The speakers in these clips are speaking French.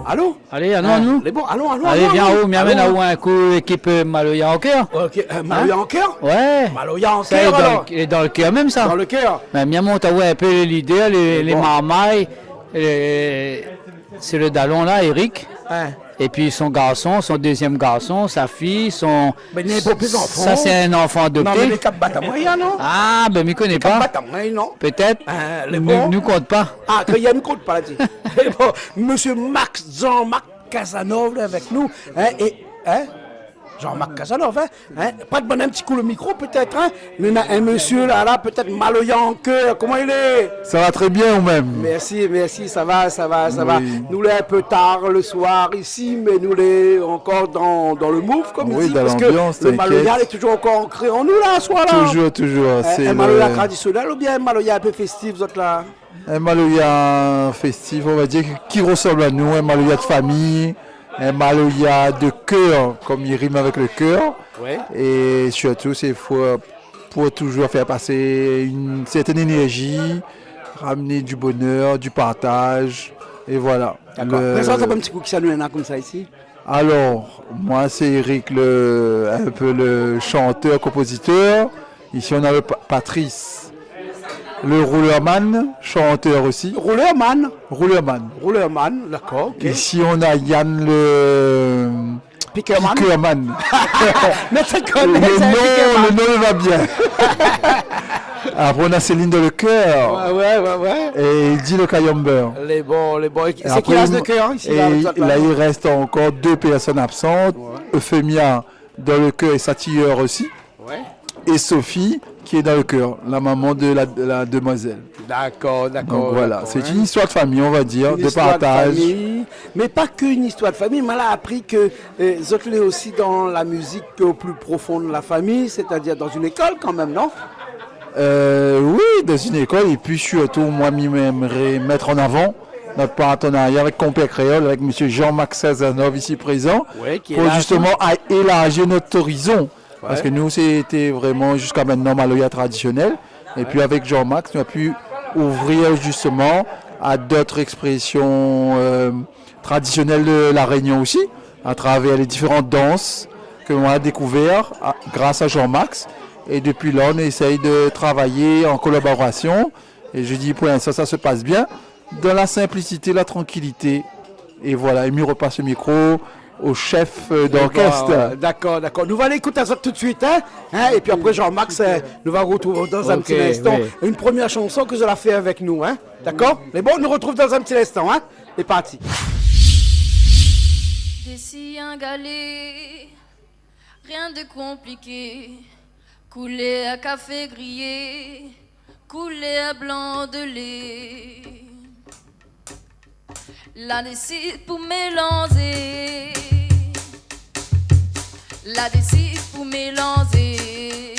Allô? Allez, allons-nous. Les bons, allons. Allez, viens en haut, m'amène à où un coup, équipe Maloya en cœur. Ok, Maloya en cœur? Ouais. Maloya en Ça est cœur alors? dans le cœur même ça. Dans le cœur? Mais viens monter un peu les leaders, les bon. marmailles. C'est le dallon là, Eric. Hein. Et puis son garçon, son deuxième garçon, sa fille, son. Mais les beaux petits enfants. Ça, c'est un enfant Non, mais adopté. les cap battent à moyen, non? Ah, ben, m'y connais Cap pas. battent à moyen, non? Peut-être. Les bons. Nous compte pas. Ah, qu'il y a une compte pas là dit. Eh bon, Monsieur Jean-Marc Casanova là, avec nous. Hein, Jean-Marc Casanova, hein? Pas de bon un petit coup le micro peut-être, hein? Il y a un monsieur là, peut-être Maloya en cœur. Comment il est? Ça va très bien ou même. Merci, ça va. Oui. Nous l'est un peu tard le soir ici, mais nous l'est encore dans le move comme Oui, ici, dans parce que l'ambiance, le t'inquiète. Maloya est toujours encore ancré en nous là, ce soir-là. Toujours. C'est Un Maloya traditionnel ou bien un Maloya un peu festif, vous autres là? un Maloya festif, on va dire, qui ressemble à nous, un Maloya de famille, un Maloya de cœur, comme il rime avec le cœur. Ouais. Et surtout, c'est pour toujours faire passer une certaine énergie, ramener du bonheur, du partage. Et voilà. D'accord. Présente un petit coup qui s'annule comme ça ici. Alors, moi, c'est Eric, un peu le chanteur-compositeur. Ici, on a le Patrice, le rouleurman, chanteur aussi. Rouleurman, d'accord, ok. Ici, on a Yann, le Pickerman. piqueurman. Mais tu Le connais, c'est un Pickerman. nom va bien. Après, on a Céline dans le cœur. Ouais. Et il dit le cayomber. Les bons. C'est Après, qui reste de cœur ici? Et là, il reste encore 2 personnes absentes. Euphémia dans le cœur et Satilleur aussi. Ouais. Et Sophie qui est dans le cœur, la maman de la demoiselle. D'accord. Donc voilà, d'accord, c'est hein. une histoire de famille, on va dire, Une de histoire partage. famille, mais pas qu'une histoire de famille. Moi, j'ai appris que Zotl est aussi dans la musique au plus profond de la famille, c'est-à-dire dans une école quand même, non? Oui, dans une école, et puis surtout, moi, j'aimerais mettre en avant notre partenariat avec Compère Créole, avec M. Jean-Marc Casanova ici présent, Ouais, qui est pour là, justement élargir notre horizon. Ouais. Parce que nous, c'était vraiment jusqu'à maintenant Maloya traditionnel. Et puis avec Jean-Marc, on a pu ouvrir justement à d'autres expressions traditionnelles de la Réunion aussi, à travers les différentes danses que l'on a découvertes grâce à Jean-Marc. Et depuis là, on essaye de travailler en collaboration. Et je dis pour l'instant, ça se passe bien, dans la simplicité, la tranquillité. Et voilà, il me repasse le micro au chef d'orchestre. D'accord. Nous allons écouter ça tout de suite, hein? Et puis après, Jean-Marc, nous allons retrouver dans un petit instant une première chanson que je la fais avec nous, hein? D'accord? Mais bon, on nous retrouve dans un petit instant, hein? C'est parti. D'ici un galet, rien de compliqué. Couler à café grillé, couler à blanc de lait. La décide pour mélanger. La décide pour mélanger.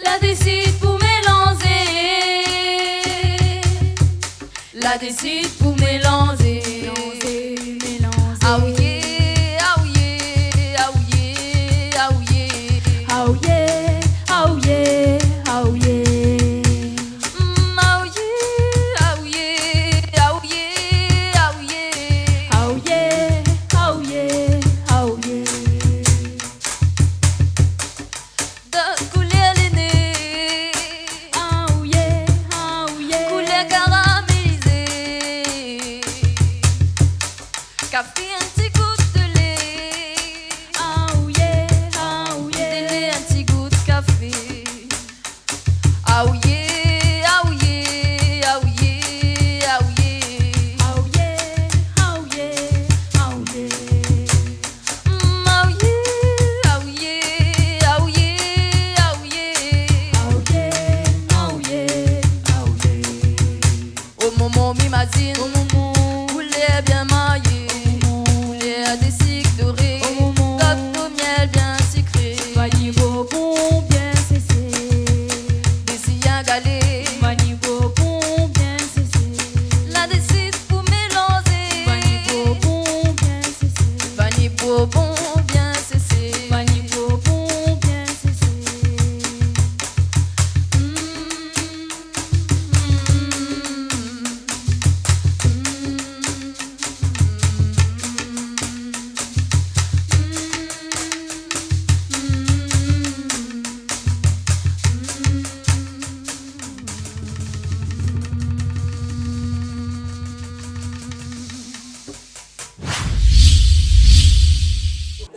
La décide pour mélanger. La décide pour mélanger. Ah oui, ah oui, ah oui, ah oui. Oh yeah, oh yeah, oh yeah. Oh yeah, oh yeah, oh yeah, oh yeah. Oh yeah, oh yeah, oh yeah. De couleur l'aîné, Oh yeah, oh yeah. couleur caramélisée. Café un petit goût de lait. Oh yeah, oh yeah. Délai un petit goût de café. Ah oui, ah oui, ah oui, ah oui. Oh yeah, oh yeah, oh yeah. Ah oui, ah oui, ah oui, ah oui. Oh yeah, oh yeah, oh yeah. Au moment m'imagine, poulet bien maillé, poulet à des cycles dorés, gâteau miel bien sucré. Vanille bon bien cessé. Des sillons niveau bon bien cessé. Ma niveau bon bien cessé.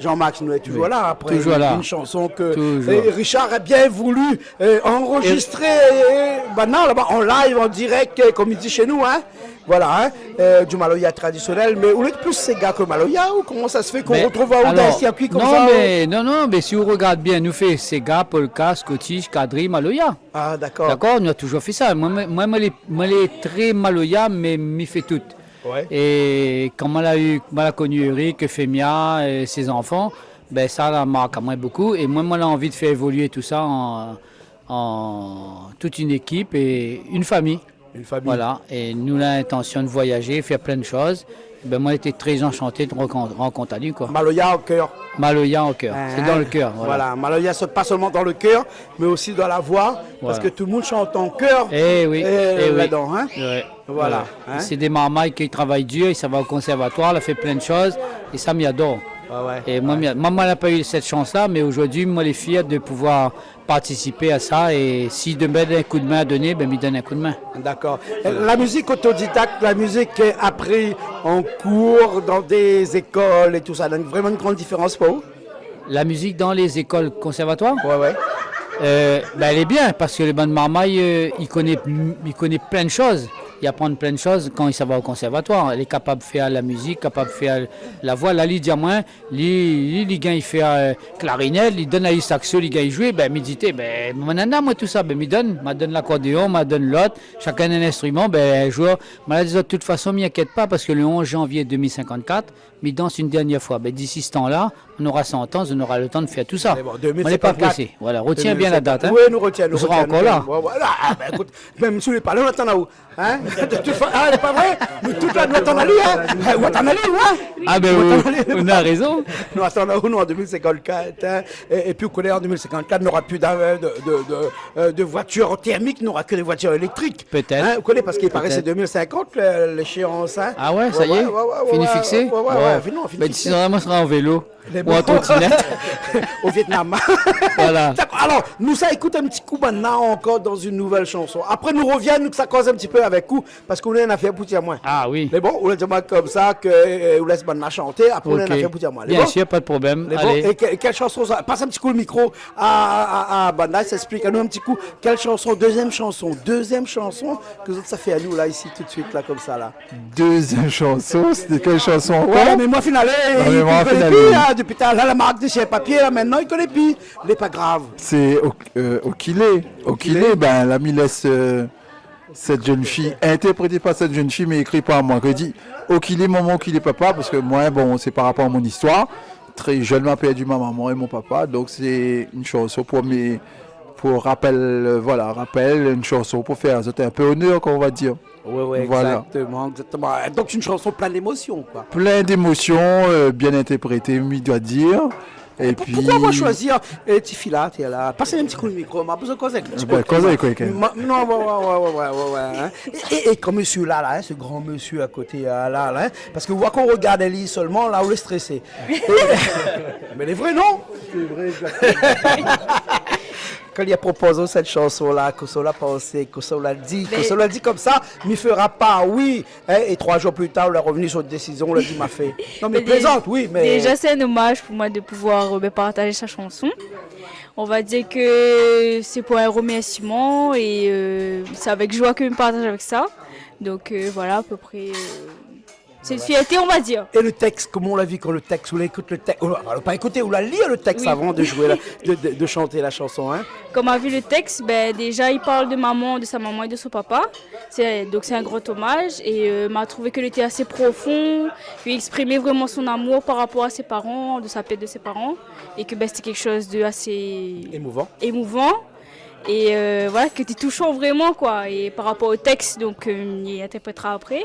Jean-Max nous est toujours là après Toujours là. une chanson que Toujours. Richard a bien voulu enregistrer maintenant là-bas en live, en direct, comme il dit chez nous, hein. Voilà, hein, du Maloya traditionnel. Mais vous êtes plus Sega que Maloya ou comment ça se fait qu'on Mais, retrouve à alors, un circuit comme non, ça? mais si on regarde bien, nous fait Sega, Polka, Scottish, Kadri, Maloya. Ah, d'accord. D'accord, on a toujours fait ça. Moi, je très Maloya, mais m'y fait tout. Ouais. Et quand m'a connu Eric, Femia et ses enfants, ben ça la marque à moi beaucoup. Et moi, j'ai envie de faire évoluer tout ça en toute une équipe et une famille. Une famille. Voilà. Et nous, l'intention de voyager, faire plein de choses. Ben moi, j'étais très enchanté de rencontrer lui, quoi. Maloya au cœur. Maloya au cœur. C'est Hein? dans le cœur. Voilà. Maloya, c'est pas seulement dans le cœur, mais aussi dans la voix, parce Voilà. que tout le monde chante en cœur. Eh oui. Eh oui. Là-dedans, hein? Ouais. Voilà, Ouais. hein. C'est des marmailles qui travaillent dur, ça va au conservatoire, elle a fait plein de choses et ça m'y adore. Ouais. Et moi, maman n'a pas eu cette chance-là, mais aujourd'hui, moi, je suis fier de pouvoir participer à ça. Et si de mettre un coup de main à donner, ben, me donne un coup de main. D'accord. La musique autodidacte, la musique apprise en cours, dans des écoles et tout ça, donne vraiment une grande différence pour vous? La musique dans les écoles conservatoires, Ouais. ben, elle est bien parce que le band de marmaille, il connaît plein de choses. Il apprend plein de choses quand il s'en va au conservatoire. Elle est capable de faire la musique, capable de faire la voix. Là, il dit à moi, il fait clarinette, il donne à saxo, il joue, ben, méditer, ben, moi tout ça, ben, me donne l'accordéon, me donne l'autre, chacun un instrument, ben, joueur. Mais de toute façon, m'y inquiète pas parce que le 11 janvier 2054, me danse une dernière fois. Ben, d'ici ce temps-là, on aura 100 ans, on aura le temps de faire tout ça. Mais bon, On n'est pas 2054. pressé. Voilà, retiens bien la date. Hein. Oui, nous retiens. On sera encore là. Voilà. Ah, ben, écoute, même si on n'est pas là, on attend là où? Hein? Ah, c'est pas vrai? Mais toute la nuit, on attend à lui, hein? Ou attend à lui, hein? Ah ben Ou attend à lui. on a raison. Nous attendons à nous en 2054. Hein? Et puis, on connaît en 2054, il n'y aura plus de voitures thermiques, il n'y aura que des voitures électriques. Peut-être. Hein? Vous connaissez parce qu'il paraît Peut-être. c'est 2050 l'échéance. Hein? Ah ouais, ça y est, fini fixé. Ouais, Bon. fini, fini Ben, fixé. d'ici là, on sera en vélo Les ou en bons. trottinette. Au Vietnam. Voilà. D'accord. Alors, nous ça écoute un petit coup maintenant encore dans une nouvelle chanson. Après, nous reviennent, nous que ça cause un petit peu avec vous, parce qu'on a une affaire pour dire moins. Ah oui. Mais bon, on laisse dire comme ça, que vous laisse maintenant chanter, après on a une Ok. affaire pour dire moins. Bien sûr, pas de problème. Les Allez. bons. Et quelle chanson ça? Passe un petit coup le micro à Bandai, s'explique à nous un petit coup. Quelle chanson? Deuxième chanson que ça fait à nous là, ici, tout de suite, là, comme ça, là. Deuxième chanson, c'était quelle chanson encore? Ouais, mais moi, finale, mais il moi, connaît finale. plus, là, depuis là, la marque de chez papier, là, maintenant, il connaît plus. Il n'est pas grave. C'est Okilé. Okilé, ben, l'ami laisse cette jeune fille, interprétée par cette jeune fille, mais écrite par moi. Que dit Okilé, maman, Okilé, papa, parce que moi, bon, c'est par rapport à mon histoire. Très jeune, m'a perdu ma maman et mon papa, donc c'est une chanson pour rappel, une chanson pour faire un peu honneur, qu'on va dire. Ouais, Voilà. exactement. Donc, c'est une chanson pleine d'émotions, quoi. Plein d'émotions, bien interprétées, il doit dire. Et puis. Pourquoi moi choisir Tifila, t'es là? Passez un petit coup de micro, m'a besoin de causer. Cause avec quelqu'un. Non, ouais. Hein. Et comme monsieur là, hein, ce grand monsieur à côté, là, hein, parce que vous voyez qu'on regarde Ellie seulement, là, on est stressé. Mais les vrais, non? C'est vrai, exactement. Quand il a proposé cette chanson-là, que ça l'a pensé, que ça l'a dit, comme ça, m'y fera pas, oui. Hein, et 3 jours plus tard, on est revenu sur une décision, on l'a dit, m'a fait. Non, mais plaisante, oui, mais. Déjà, c'est un hommage pour moi de pouvoir partager sa chanson. On va dire que c'est pour un remerciement et c'est avec joie que je me partage avec ça. Donc voilà, à peu près. C'est une fierté, on va dire. Et le texte, comment on l'a vu quand le texte, on l'écoute le texte, on l'a pas écouté, on l'a lu le texte Oui. avant de jouer, de chanter la chanson, hein. Comme a vu le texte, ben, déjà il parle de maman, de sa maman et de son papa. Donc c'est un grand hommage et m'a trouvé qu'il était assez profond, qu'il exprimait vraiment son amour par rapport à ses parents, de sa perte de ses parents et que ben, c'était quelque chose de assez émouvant. Et voilà, que c'était touchant vraiment quoi. Et par rapport au texte, donc il interprétera après.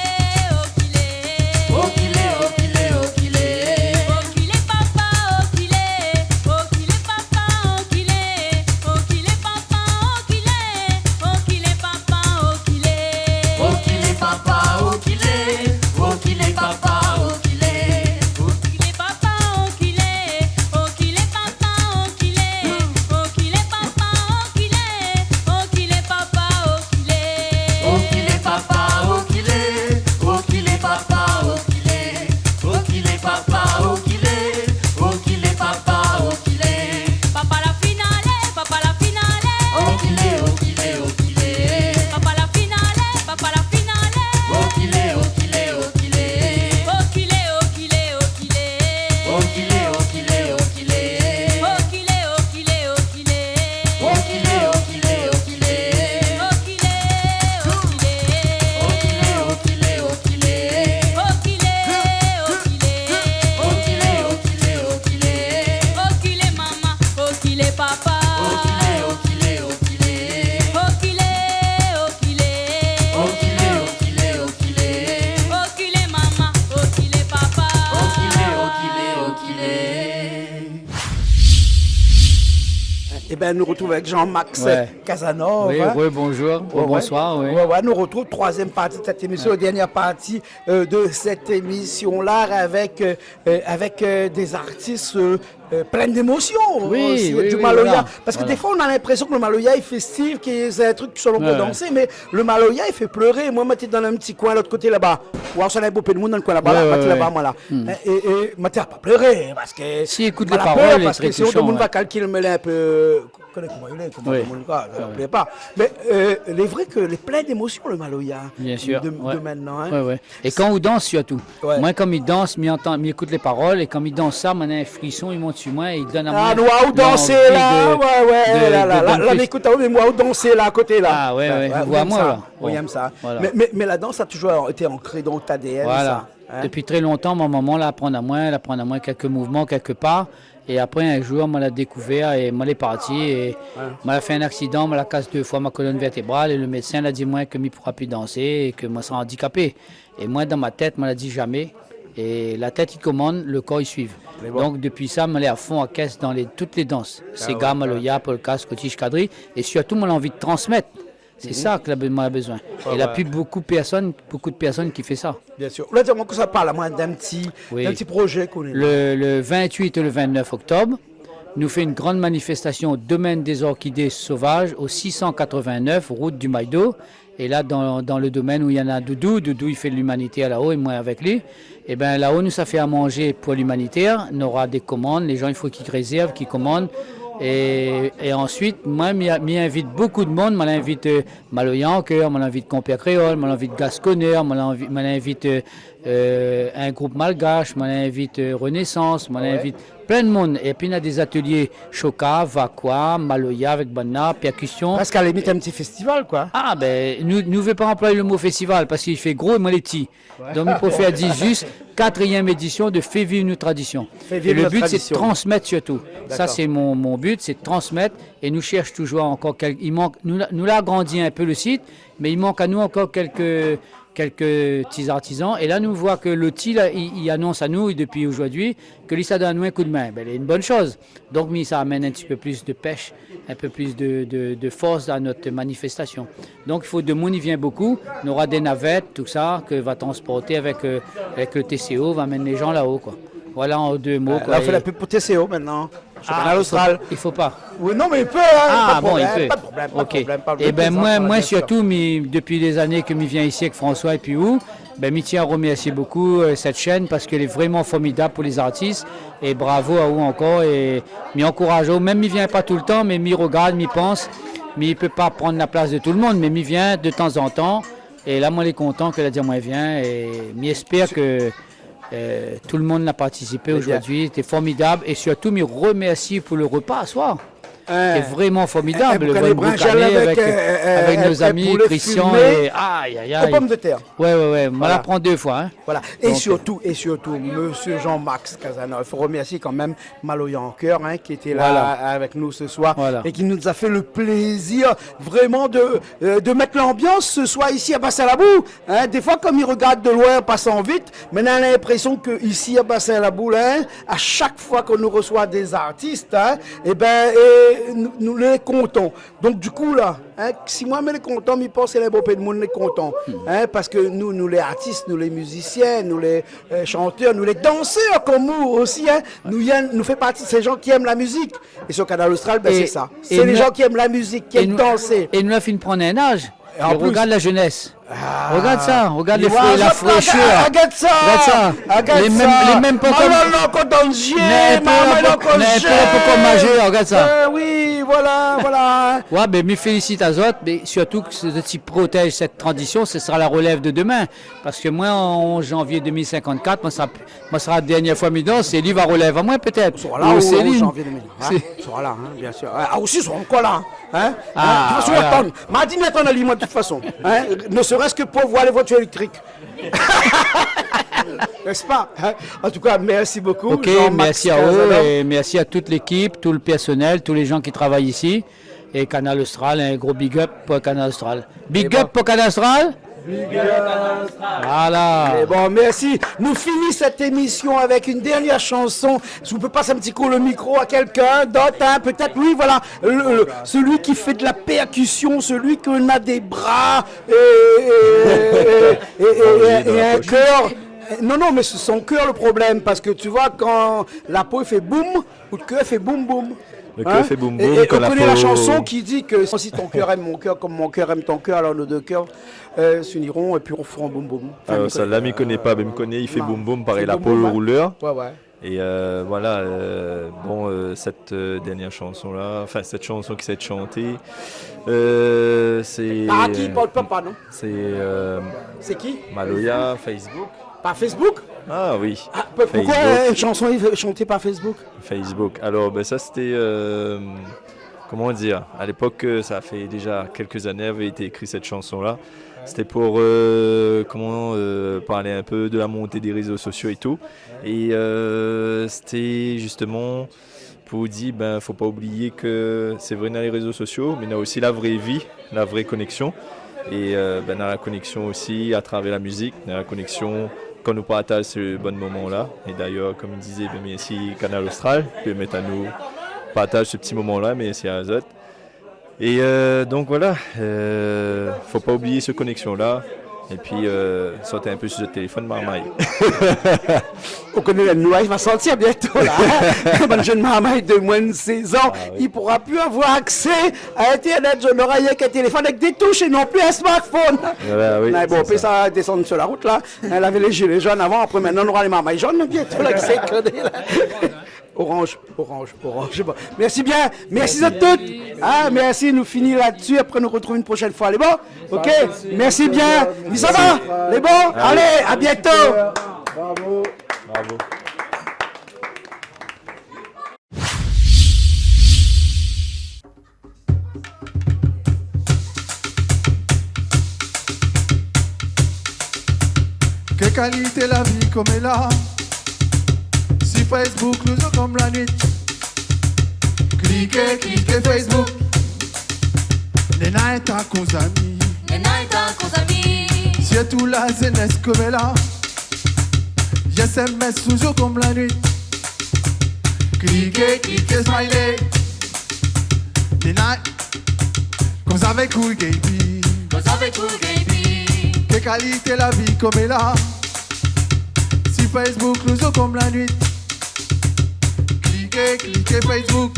Eh bien, nous retrouvons avec Jean-Max Casanova. Oui, hein. bonjour, bonsoir. Oui. Nous retrouvons troisième partie de cette émission, dernière partie de cette émission-là avec, avec des artistes pleins d'émotions. Oui, aussi, oui, du oui, Maloya. voilà. Parce que des fois, on a l'impression que le Maloya est festif, que c'est un truc sur l'on peut danser, mais le Maloya, il fait pleurer. Moi, je suis dans un petit coin, l'autre côté là-bas. Ou alors, ça a beaucoup de monde dans le coin là-bas, là-bas, moi là. Et je n'ai pas pleuré, parce que. Si écoute les la paroles, peur, il est parce très que sinon, tout le touchant, monde ouais. va calculer un peu. Comment il est, comment Oui. tout le monde ne pas. Mais il est vrai que les plein d'émotions, le Maloya. Bien sûr. De ouais. maintenant. Hein. Ouais, ouais. Et quand on danse surtout. Ouais. Moi, comme il danse, il écoute les paroles, et comme il danse ça, maintenant un frisson, il monte sur moi et il donne à moi. Ah, nous, où danser là, là, écoute, mais moi, où danser là, à côté là. Ah, ouais, on vois aime moi ça. là. On aime ça. Voilà. Mais la danse a toujours été ancrée dans ta ADN. Voilà. Ça, hein. Depuis très longtemps, ma maman l'a apprend à moi quelques mouvements, quelques pas. Et après, un jour, elle l'a découvert et elle est parti. Et elle a fait un accident, elle a cassé 2 fois ma colonne vertébrale. Et le médecin l'a dit moi que je ne pourra plus danser et que moi, je serai handicapé. Et moi, dans ma tête, elle m'a dit jamais. Et la tête, il commande, le corps, il suit. Donc, depuis ça, je suis à fond à caisse dans toutes les danses. Sega, Maloya, Polka, Scottish, Kadri. Et surtout, moi, j'ai envie de transmettre. C'est ça que moi, a besoin. Et il n'y a plus beaucoup de personnes qui font ça. Bien sûr. Là, dis-moi que ça parle moi, d'un petit projet qu'on est. Le 28 et le 29 octobre, nous fait une grande manifestation au domaine des orchidées sauvages au 689 route du Maïdo. Et là, dans le domaine où il y en a Doudou, il fait de l'humanitaire là-haut et moi avec lui. Et bien là-haut, nous, ça fait à manger pour l'humanitaire. On aura des commandes. Les gens, il faut qu'ils réservent, qu'ils commandent. Et ensuite, moi, m'y invite beaucoup de monde. Je l'invite Maloya en cœur, je l'invite Compère Créole, je l'invite Gasconneur, je l'invite un groupe malgache, on invite Renaissance, on invite plein de monde. Et puis, on a des ateliers Choka, Vakwa, Maloya avec Banna, percussion. Parce qu'à la limite, un petit festival, quoi. Ah, ben, nous ne voulons pas employer le mot festival parce qu'il fait gros et moi les petits. Donc, il préfère dire juste 4e édition de Fais vivre nos traditions. Fais Et vivre le notre but, c'est de tradition. transmettre surtout. Ça, D'accord. c'est mon but, c'est de transmettre. Et nous cherchons toujours encore il manque, nous l'a agrandi un peu le site, mais il manque à nous encore quelques petits artisans. Et là, nous voit que l'outil, il annonce à nous, depuis aujourd'hui, que ça donne à nous un coup de main. Ben, c'est une bonne chose. Donc, ça amène un petit peu plus de pêche, un peu plus de force à notre manifestation. Donc, il faut de monde, il vient beaucoup. On aura des navettes, tout ça, que va transporter avec le TCO, va amener les gens là-haut, quoi. Voilà en 2 mots. Là, on fait la pub pour TCO maintenant. Championnat austral. Il faut pas. Oui, non, mais il peut, hein, Ah pas de bon, il problème, peut. pas de problème, pas de Ok. problème, pas de Eh ben problème, moi bien sûr. surtout, depuis des années que je viens ici avec François et puis où, ben je tiens à remercier beaucoup cette chaîne parce qu'elle est vraiment formidable pour les artistes et bravo à vous encore et m'y encourage. Même m'y vient pas tout le temps, mais m'y regarde, m'y pense, mais il peut pas prendre la place de tout le monde, mais m'y vient de temps en temps et là moi il est content que la dire moi vient et m'y espère que tout le monde a participé aujourd'hui, c'était formidable et surtout me remercie pour le repas à soir. C'est vraiment formidable, le boucané bon brinjal boucané avec, avec nos un amis poulet Christian fumé et aïe aïe Aux aïe. pommes de terre. Ouais, on Voilà. la prend 2 fois. Hein. Voilà. Et Donc, surtout, Monsieur Jean-Max Casanova. Il faut remercier quand même Maloya en cœur, hein, qui était là Voilà. avec nous ce soir Voilà. et qui nous a fait le plaisir vraiment de mettre l'ambiance ce soir ici à Bassin-la-Boue. Hein. Des fois, comme il regarde de loin, passant vite, maintenant on a l'impression qu'ici à Bassin-la-Boue, hein, à chaque fois qu'on nous reçoit des artistes, hein, nous les comptons. Donc du coup là, hein, si moi je les comptons, je pense que les beaux pays de monde les comptons. Hein, parce que nous les artistes, nous les musiciens, nous les chanteurs, nous les danseurs comme nous aussi, hein, nous fait partie de ces gens qui aiment la musique. Et sur Canal Austral, ben, Et- c'est ça. et C'est les nous- gens qui aiment la musique, qui Et aiment nous, danser. et nous a fait prendre un âge. Et en Et plus- regarde la jeunesse. Regarde ça, regarde la la fraîcheur. Regarde ça. Regarde ça. Regarde Les mêmes- ça. les mêmes pas Maman, comme- là, encore dans le gier, N'importe maman, là, quoi- encore n'importe gier. quoi majeur, regarde ça. Oui, voilà. Ouais, ben, me félicite à Zot, mais surtout que si protège cette tradition, ce sera la relève de demain. Parce que moi, en janvier 2054, moi, sera la dernière fois mi danse et lui va relève à moi peut-être. Voilà, Ou au Céline. janvier 2000. Hein, C'est- sera là, hein, bien sûr. Ah, aussi, ils seront encore là. Hein. Ah, De toute façon, voilà. attendre. M'a dit d'attendre à lui, moi, de toute façon. Hein. Ne serait-ce que pour voir les voitures électriques. N'est-ce pas? Hein. En tout cas, merci beaucoup. Ok, Jean-Max merci à eux Casanova. et merci à toute l'équipe, tout le personnel, tous les gens qui travaillent ici. Et Canal Austral, un gros big up pour Canal Austral. Big up pour Canal Austral? Voilà. Et bon, merci. Nous finissons cette émission avec une dernière chanson. Si vous pouvez passer un petit coup le micro à quelqu'un d'autre, hein, peut-être, oui, voilà, celui qui fait de la percussion, celui qui a des bras et un cœur. Non, mais c'est son cœur le problème, parce que tu vois, quand la peau fait boum, ou le cœur fait boum boum. Le cœur fait boum boum, Et quand on la connaît la peau- chanson qui dit que si ton cœur aime mon cœur comme mon cœur aime ton cœur, alors nos 2 cœurs s'uniront et puis on fera un boum boum. Enfin, Alors ça, là, il connaît pas, mais il me connaît, il fait Non. boum boum, pareil, C'est la boum peau boum, le hein. rouleur. Ouais. Et voilà, cette dernière chanson-là, enfin cette chanson qui s'est chantée, c'est... Par qui parle pas, non? C'est C'est qui? Maloya, Facebook. Par Facebook? Ah oui, Ah, pourquoi Facebook. une chanson est chantée par Facebook? Facebook. Alors ben, ça c'était, comment dire, à l'époque, ça fait déjà quelques années avait été écrit cette chanson-là. C'était pour parler un peu de la montée des réseaux sociaux et tout. Et c'était justement pour dire, faut pas oublier que c'est vrai dans les réseaux sociaux, mais il y a aussi la vraie vie, la vraie connexion. Et dans la connexion aussi, à travers la musique, dans la connexion, quand nous partageons ce bon moment-là. Et d'ailleurs, comme il disait, merci Canal Austral, qui permet à nous partager ce petit moment-là, merci à Azot. Et donc voilà, faut pas oublier cette connexion-là. Et puis, sauter un peu sur le téléphone, marmaille. On connaît la noix, il va sortir bientôt là. Un jeune marmaille de moins de 16 ans, il pourra plus avoir accès à Internet. Je n'aurai rien qu'un téléphone avec des touches et non plus un smartphone. Voilà, oui, Mais bon, on c'est peut ça descendre sur la route là. Elle avait les gilets jaunes avant, après maintenant on aura les marmailles jaunes bientôt là, que c'est connu, là. Orange. Bon. Merci bien. Merci à toutes. Ah, merci. Nous finissons là-dessus. Après, nous retrouvons une prochaine fois. Les bons? Ok. Merci bien. Ça va? Les bons? Allez, à bientôt. Bravo. Bravo. Quelle qualité la vie comme elle a. Si Facebook nous a comme la nuit. Cliquez Facebook. Les nains ta cons amis. Si tout la jeunesse comme elle a. SMS toujours comme la nuit. Cliquez smiley. Les nains comme avec cool baby. Quelle qualité la vie comme elle a. Si Facebook nous a comme la nuit. Cliquez Facebook.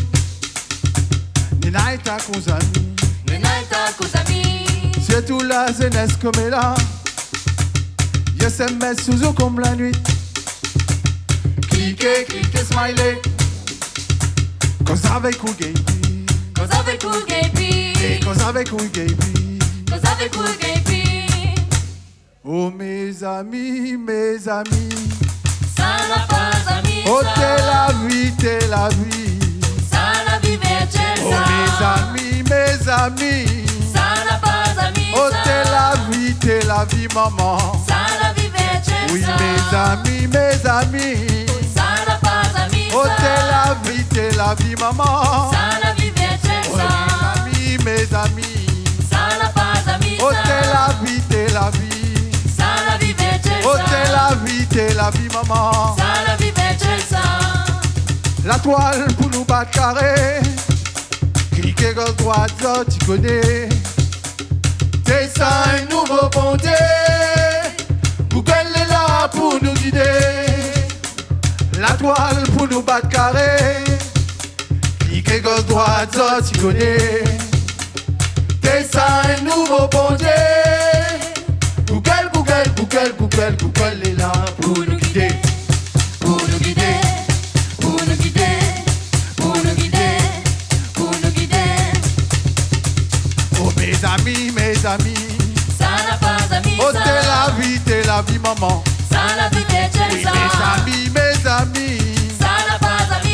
Les nains ta cons amis. C'est tout la jeunesse comme elle a. SMS toujours comme la nuit. Cliquez smiley. Cause avec cool baby. Cause avec cool baby. Oh mes amis. Oh t'es la vie. Oh mes amis. Oh t'es la vie maman. Oui mes amis. Oh t'es la vie maman. Oh mes amis. Oh t'es la vie. Oh t'es la vie maman. La toile pour nous battre carré. Cliquez gauche droite, ça tu connais. T'es ça un nouveau bon Dieu. Google est là pour nous guider. La toile pour nous battre carré. Cliquez gauche droite, ça tu connais. T'es ça un nouveau bon Dieu. Google est là pour nous guider. Oh mes amis. Oh t'es la vie maman. Oui mes amis.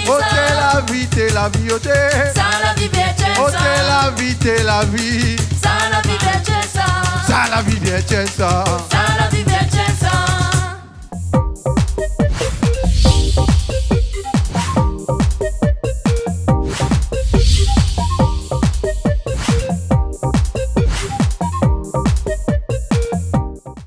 Oh t'es la vie. Oh t'es la vie. Ça la vie,